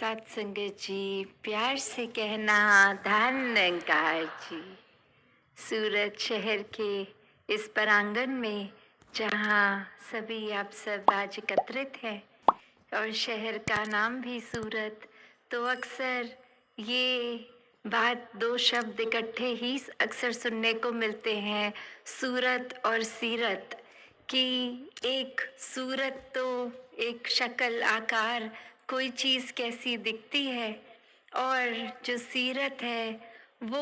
सत्संगत जी, प्यार से कहना धन निरंकार जी। सूरत शहर के इस प्रांगण में जहाँ सभी आप सब आज एकत्रित हैं और शहर का नाम भी सूरत, तो अक्सर ये बात दो शब्द इकट्ठे ही अक्सर सुनने को मिलते हैं, सूरत और सीरत। कि एक सूरत तो एक शक्ल आकार, कोई चीज़ कैसी दिखती है, और जो सीरत है वो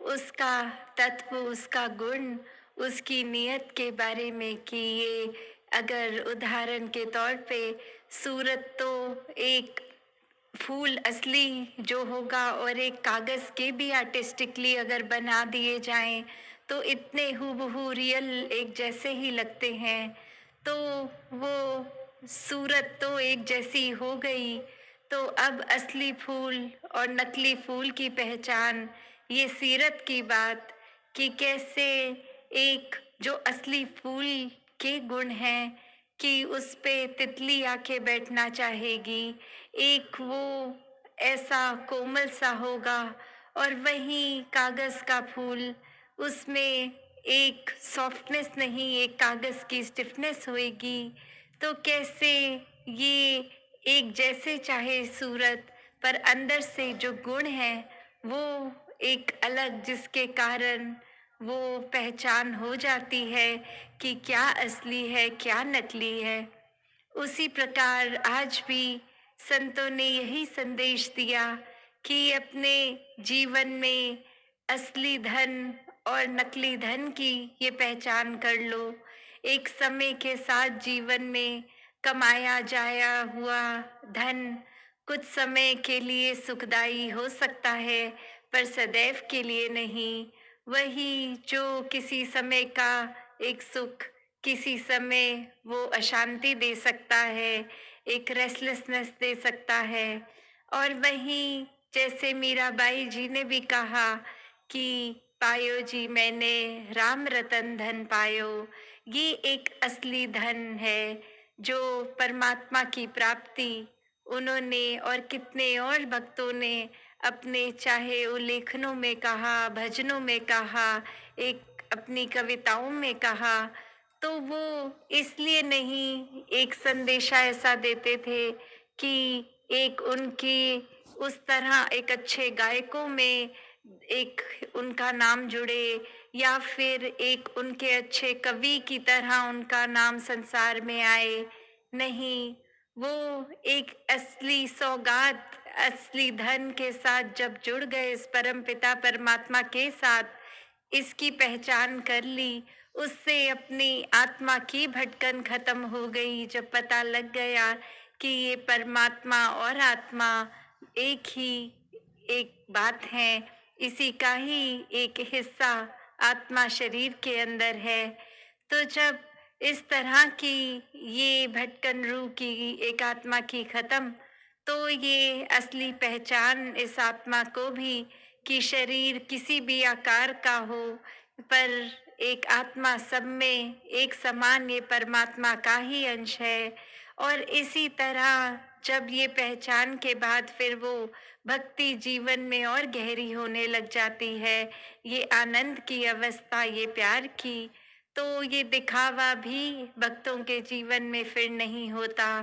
उसका तत्व, उसका गुण, उसकी नीयत के बारे में। कि ये अगर उदाहरण के तौर पे सूरत तो एक फूल असली जो होगा और एक कागज़ के भी आर्टिस्टिकली अगर बना दिए जाएं तो इतने हूबहू रियल एक जैसे ही लगते हैं, तो वो सूरत तो एक जैसी हो गई। तो अब असली फूल और नकली फूल की पहचान, ये सीरत की बात कि कैसे एक जो असली फूल के गुण हैं कि उस पे तितली आके बैठना चाहेगी, एक वो ऐसा कोमल सा होगा, और वहीं कागज का फूल, उसमें एक सॉफ्टनेस नहीं, एक कागज की स्टिफनेस होएगी। तो कैसे ये एक जैसे चाहे सूरत, पर अंदर से जो गुण है वो एक अलग, जिसके कारण वो पहचान हो जाती है कि क्या असली है क्या नकली है। उसी प्रकार आज भी संतों ने यही संदेश दिया कि अपने जीवन में असली धन और नकली धन की ये पहचान कर लो। एक समय के साथ जीवन में कमाया जाया हुआ धन कुछ समय के लिए सुखदाई हो सकता है, पर सदैव के लिए नहीं। वही जो किसी समय का एक सुख किसी समय वो अशांति दे सकता है, एक रेस्टलेसनेस दे सकता है। और वहीं जैसे मीराबाई जी ने भी कहा कि पायो जी मैंने राम रतन धन पायो, ये एक असली धन है जो परमात्मा की प्राप्ति उन्होंने और कितने और भक्तों ने अपने चाहे उल्लेखनों में कहा, भजनों में कहा, एक अपनी कविताओं में कहा। तो वो इसलिए नहीं एक संदेशा ऐसा देते थे कि एक उनकी उस तरह एक अच्छे गायकों में एक उनका नाम जुड़े, या फिर एक उनके अच्छे कवि की तरह उनका नाम संसार में आए। नहीं, वो एक असली सौगात, असली धन के साथ जब जुड़ गए इस परम पिता परमात्मा के साथ, इसकी पहचान कर ली, उससे अपनी आत्मा की भटकन खत्म हो गई। जब पता लग गया कि ये परमात्मा और आत्मा एक ही एक बात है, इसी का ही एक हिस्सा आत्मा शरीर के अंदर है। तो जब इस तरह की ये भटकन रूह की एक आत्मा की खत्म, तो ये असली पहचान इस आत्मा को भी कि शरीर किसी भी आकार का हो, पर एक आत्मा सब में एक समान ये परमात्मा का ही अंश है। और इसी तरह जब ये पहचान के बाद फिर वो भक्ति जीवन में और गहरी होने लग जाती है, ये आनंद की अवस्था, ये प्यार की, तो ये दिखावा भी भक्तों के जीवन में फिर नहीं होता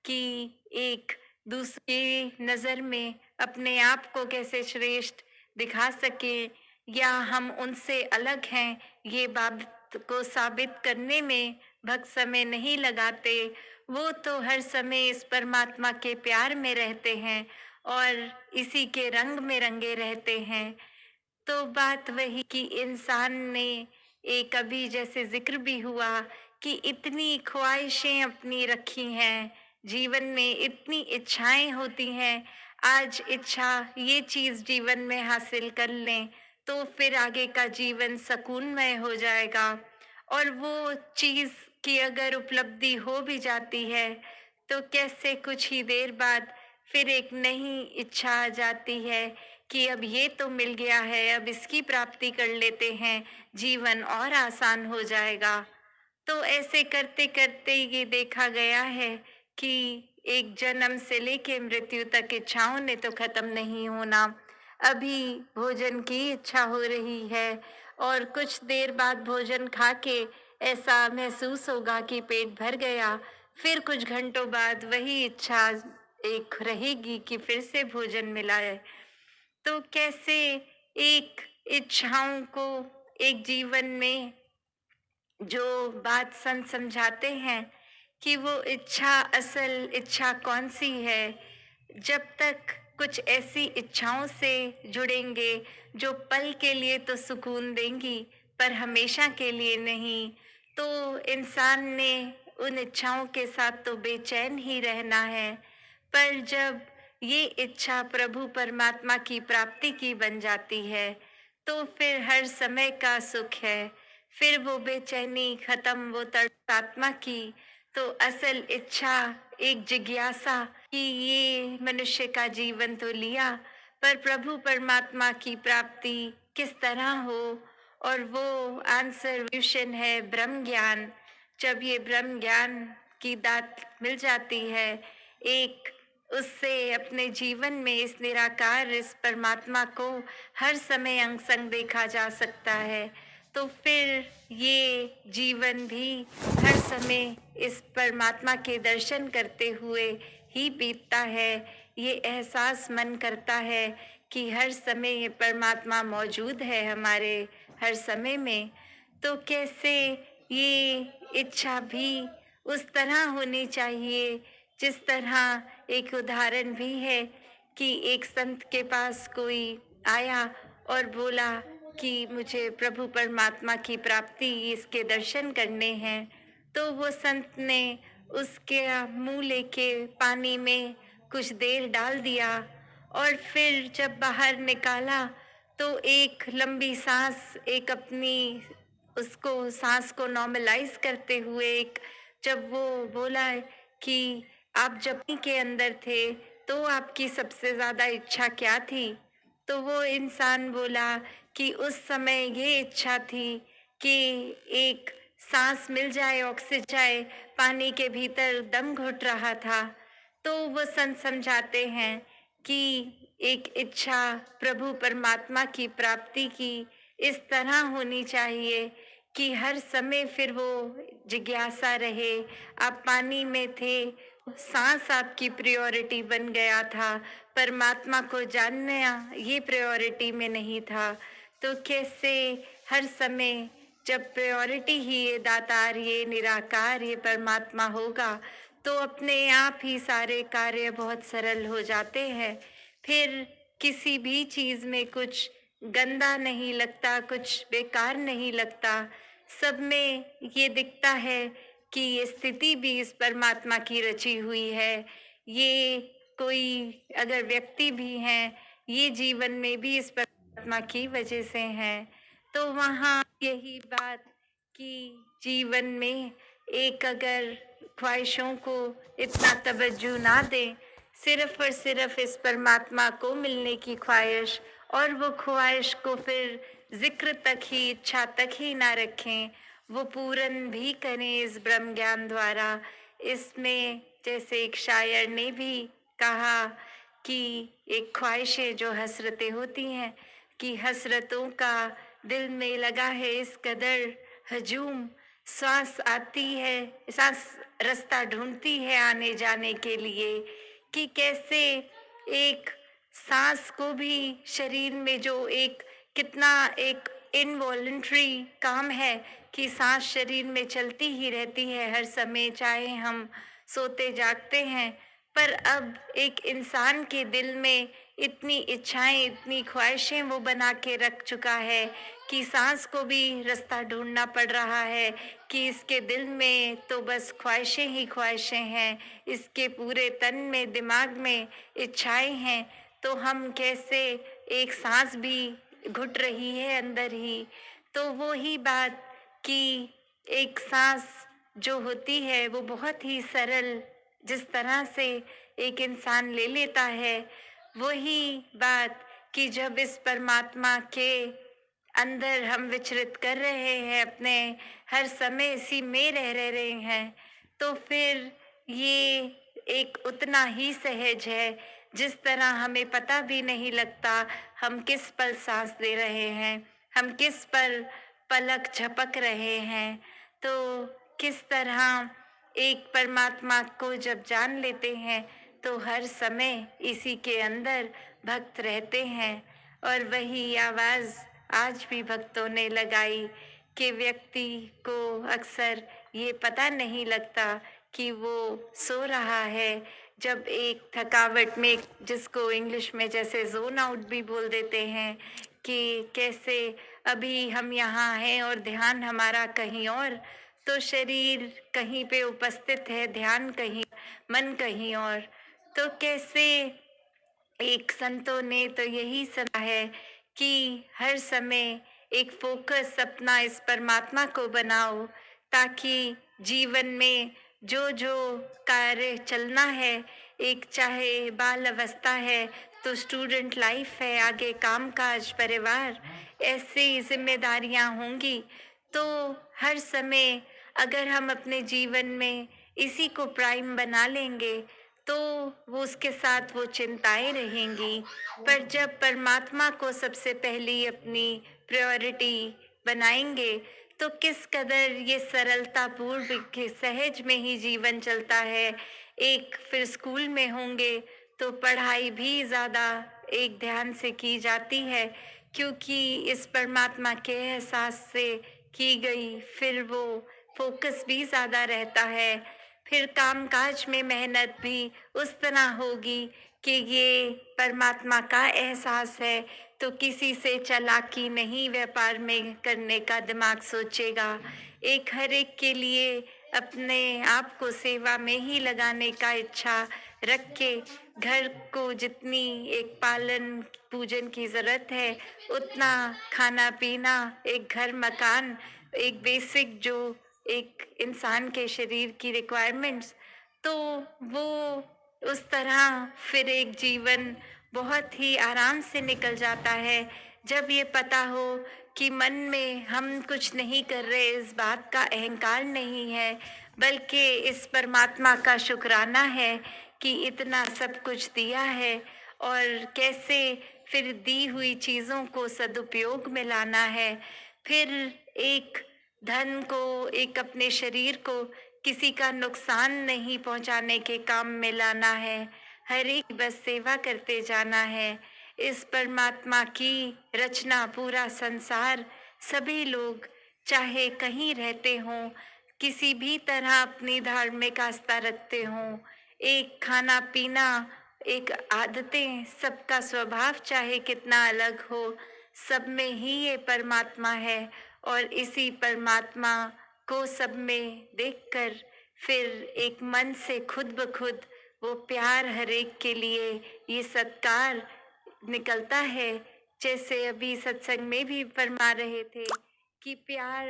कि एक दूसरी नज़र में अपने आप को कैसे श्रेष्ठ दिखा सके, या हम उनसे अलग हैं, ये बात को साबित करने में भक्त समय नहीं लगाते। वो तो हर समय इस परमात्मा के प्यार में रहते हैं और इसी के रंग में रंगे रहते हैं। तो बात वही कि इंसान ने एक अभी जैसे जिक्र भी हुआ कि इतनी ख्वाहिशें अपनी रखी हैं, जीवन में इतनी इच्छाएं होती हैं। आज इच्छा ये चीज जीवन में हासिल कर लें तो फिर आगे का जीवन सुकूनमय हो जाएगा। और वो चीज की अगर उपलब्धि हो भी जाती है तो कैसे कुछ ही देर बाद फिर एक नई इच्छा आ जाती है कि अब ये तो मिल गया है, अब इसकी प्राप्ति कर लेते हैं, जीवन और आसान हो जाएगा। तो ऐसे करते करते ये देखा गया है कि एक जन्म से लेके मृत्यु तक इच्छाओं ने तो खत्म नहीं होना। अभी भोजन की इच्छा हो रही है और कुछ देर बाद भोजन खा के ऐसा महसूस होगा कि पेट भर गया। फिर कुछ घंटों बाद वही इच्छा एक रहेगी कि फिर से भोजन मिला है। तो कैसे एक इच्छाओं को एक जीवन में जो बात संत समझाते हैं कि वो इच्छा असल इच्छा कौन सी है। जब तक कुछ ऐसी इच्छाओं से जुड़ेंगे जो पल के लिए तो सुकून देंगी पर हमेशा के लिए नहीं, तो इंसान ने उन इच्छाओं के साथ तो बेचैन ही रहना है। पर जब ये इच्छा प्रभु परमात्मा की प्राप्ति की बन जाती है तो फिर हर समय का सुख है। फिर वो बेचैनी खत्म, वो तड़पात्मा की तो असल इच्छा एक जिज्ञासा कि ये मनुष्य का जीवन तो लिया पर प्रभु परमात्मा की प्राप्ति किस तरह हो। और वो आंसर विशन है ब्रह्म ज्ञान। जब ये ब्रह्म ज्ञान की दात मिल जाती है, एक उससे अपने जीवन में इस निराकार इस परमात्मा को हर समय अंग संग देखा जा सकता है। तो फिर ये जीवन भी हर समय इस परमात्मा के दर्शन करते हुए ही बीतता है। ये एहसास मन करता है कि हर समय ये परमात्मा मौजूद है हमारे हर समय में। तो कैसे ये इच्छा भी उस तरह होनी चाहिए जिस तरह एक उदाहरण भी है कि एक संत के पास कोई आया और बोला कि मुझे प्रभु परमात्मा की प्राप्ति इसके दर्शन करने हैं। तो वो संत ने उसके मुंह लेके पानी में कुछ देर डाल दिया और फिर जब बाहर निकाला तो एक लंबी सांस, एक अपनी उसको सांस को नॉर्मलाइज करते हुए एक जब वो बोला कि आप जब के अंदर थे तो आपकी सबसे ज्यादा इच्छा क्या थी, तो वो इंसान बोला कि उस समय ये इच्छा थी कि एक सांस मिल जाए, ऑक्सीजन जाए, पानी के भीतर दम घुट रहा था। तो वो संत समझाते हैं कि एक इच्छा प्रभु परमात्मा की प्राप्ति की इस तरह होनी चाहिए कि हर समय फिर वो जिज्ञासा रहे। आप पानी में थे, सांस आपकी प्रायोरिटी बन गया था, परमात्मा को जानना ये प्रायोरिटी में नहीं था। तो कैसे हर समय जब प्रायोरिटी ही ये दातार, ये निराकार, ये परमात्मा होगा तो अपने आप ही सारे कार्य बहुत सरल हो जाते हैं। फिर किसी भी चीज में कुछ गंदा नहीं लगता, कुछ बेकार नहीं लगता। सब में ये दिखता है कि ये स्थिति भी इस परमात्मा की रची हुई है। ये कोई अगर व्यक्ति भी हैं, ये जीवन में भी इस परमात्मा की वजह से हैं। तो वहाँ यही बात कि जीवन में एक अगर ख्वाहिशों को इतना तवज्जो ना दें, सिर्फ और सिर्फ इस परमात्मा को मिलने की ख्वाहिश, और वो ख्वाहिश को फिर जिक्र तक ही, इच्छा तक ही ना रखें, वो पूर्ण भी करें इस ब्रह्म ज्ञान द्वारा। इसमें जैसे एक शायर ने भी कहा कि एक ख्वाहिशें जो हसरतें होती हैं कि हसरतों का दिल में लगा है इस कदर हजूम, सांस आती है, सांस रास्ता ढूंढती है आने जाने के लिए। कि कैसे एक सांस को भी शरीर में जो एक कितना एक इनवॉलंटरी काम है कि सांस शरीर में चलती ही रहती है हर समय, चाहे हम सोते जागते हैं। पर अब एक इंसान के दिल में इतनी इच्छाएं, इतनी ख्वाहिशें वो बना के रख चुका है कि सांस को भी रास्ता ढूंढना पड़ रहा है कि इसके दिल में तो बस ख्वाहिशें ही ख्वाहिशें हैं, इसके पूरे तन में, दिमाग में इच्छाएं हैं। तो हम कैसे, एक सांस भी घुट रही है अंदर ही। तो वो ही बात कि एक सांस जो होती है वो बहुत ही सरल जिस तरह से एक इंसान ले लेता है, वही बात कि जब इस परमात्मा के अंदर हम विचरित कर रहे हैं, अपने हर समय इसी में रह रहे हैं, तो फिर ये एक उतना ही सहज है जिस तरह हमें पता भी नहीं लगता हम किस पल सांस ले रहे हैं, हम किस पल पलक झपक रहे हैं। तो किस तरह एक परमात्मा को जब जान लेते हैं तो हर समय इसी के अंदर भक्त रहते हैं। और वही आवाज़ आज भी भक्तों ने लगाई कि व्यक्ति को अक्सर ये पता नहीं लगता कि वो सो रहा है, जब एक थकावट में, जिसको इंग्लिश में जैसे जोन आउट भी बोल देते हैं, कि कैसे अभी हम यहाँ हैं और ध्यान हमारा कहीं और, तो शरीर कहीं पे उपस्थित है, ध्यान कहीं, मन कहीं और। तो कैसे एक संतों ने तो यही सलाह है कि हर समय एक फोकस अपना इस परमात्मा को बनाओ, ताकि जीवन में जो जो कार्य चलना है, एक चाहे बाल अवस्था है तो स्टूडेंट लाइफ है, आगे कामकाज, परिवार, ऐसी जिम्मेदारियां होंगी। तो हर समय अगर हम अपने जीवन में इसी को प्राइम बना लेंगे तो वो उसके साथ वो चिंताएं रहेंगी। पर जब परमात्मा को सबसे पहली अपनी प्रायोरिटी बनाएंगे तो किस कदर ये सरलता पूर्व के सहज में ही जीवन चलता है। एक फिर स्कूल में होंगे तो पढ़ाई भी ज़्यादा एक ध्यान से की जाती है, क्योंकि इस परमात्मा के एहसास से की गई, फिर वो फोकस भी ज़्यादा रहता है। फिर कामकाज में मेहनत भी उस तरह होगी कि ये परमात्मा का एहसास है, तो किसी से चालाकी नहीं व्यापार में करने का दिमाग सोचेगा। एक हर एक के लिए अपने आप को सेवा में ही लगाने का इच्छा रख के घर को जितनी एक पालन पूजन की ज़रूरत है, उतना खाना पीना, एक घर मकान, एक बेसिक जो एक इंसान के शरीर की रिक्वायरमेंट्स, तो वो उस तरह फिर एक जीवन बहुत ही आराम से निकल जाता है। जब ये पता हो कि मन में हम कुछ नहीं कर रहे, इस बात का अहंकार नहीं है, बल्कि इस परमात्मा का शुक्राना है कि इतना सब कुछ दिया है, और कैसे फिर दी हुई चीज़ों को सदुपयोग में लाना है। फिर एक धन को, एक अपने शरीर को किसी का नुकसान नहीं पहुंचाने के काम में लाना है, हर एक बस सेवा करते जाना है। इस परमात्मा की रचना पूरा संसार, सभी लोग चाहे कहीं रहते हों, किसी भी तरह अपनी धार्मिक आस्था रखते हों, एक खाना पीना, एक आदतें, सबका स्वभाव चाहे कितना अलग हो, सब में ही ये परमात्मा है। और इसी परमात्मा को सब में देखकर फिर एक मन से खुद ब खुद वो प्यार हर एक के लिए, ये सत्कार निकलता है। जैसे अभी सत्संग में भी फरमा रहे थे कि प्यार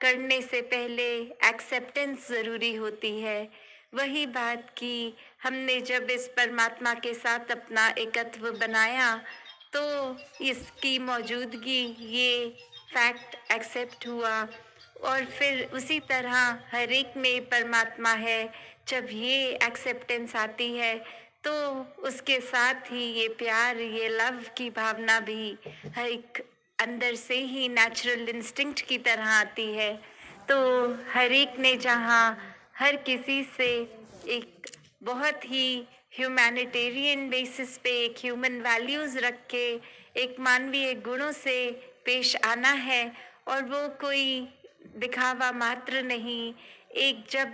करने से पहले एक्सेप्टेंस ज़रूरी होती है। वही बात कि हमने जब इस परमात्मा के साथ अपना एकत्व बनाया तो इसकी मौजूदगी, ये फैक्ट एक्सेप्ट हुआ, और फिर उसी तरह हर एक में परमात्मा है। जब ये एक्सेप्टेंस आती है तो उसके साथ ही ये प्यार, ये लव की भावना भी हर एक अंदर से ही नेचुरल इंस्टिंक्ट की तरह आती है। तो हर एक ने जहाँ हर किसी से एक बहुत ही ह्यूमैनिटेरियन बेसिस पे, एक ह्यूमन वैल्यूज़ रख के, एक मानवीय गुणों से पेश आना है, और वो कोई दिखावा मात्र नहीं। एक जब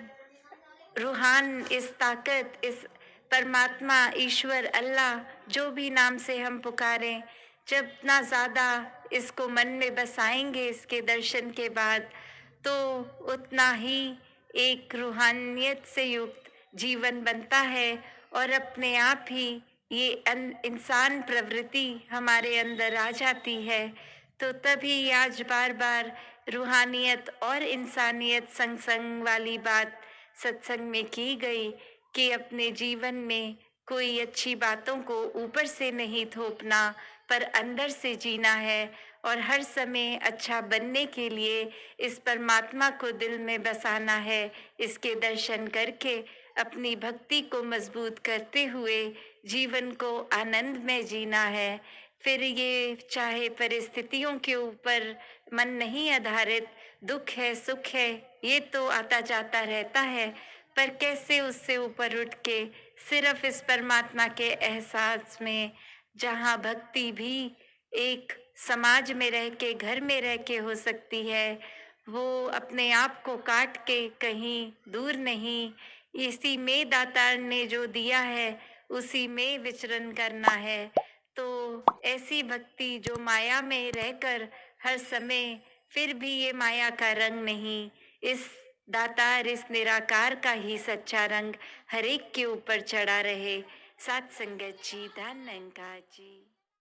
रूहान, इस ताकत, इस परमात्मा, ईश्वर, अल्लाह, जो भी नाम से हम पुकारें, जब ना ज़्यादा इसको मन में बसाएंगे इसके दर्शन के बाद, तो उतना ही एक रूहानियत से युक्त जीवन बनता है, और अपने आप ही ये इंसान प्रवृत्ति हमारे अंदर आ जाती है। तो तभी आज बार बार रूहानियत और इंसानियत संग संग वाली बात सत्संग में की गई कि अपने जीवन में कोई अच्छी बातों को ऊपर से नहीं थोपना, पर अंदर से जीना है, और हर समय अच्छा बनने के लिए इस परमात्मा को दिल में बसाना है। इसके दर्शन करके अपनी भक्ति को मजबूत करते हुए जीवन को आनंद में जीना है। फिर ये चाहे परिस्थितियों के ऊपर मन नहीं आधारित, दुख है सुख है ये तो आता जाता रहता है, पर कैसे उससे ऊपर उठ के सिर्फ इस परमात्मा के एहसास में, जहाँ भक्ति भी एक समाज में रह के, घर में रह के हो सकती है, वो अपने आप को काट के कहीं दूर नहीं, इसी में दातार ने जो दिया है उसी में विचरण करना है। तो ऐसी भक्ति जो माया में रहकर हर समय फिर भी ये माया का रंग नहीं, इस दातार इस निराकार का ही सच्चा रंग हर एक के ऊपर चढ़ा रहे। सात संगत जी, धन निरंकार जी।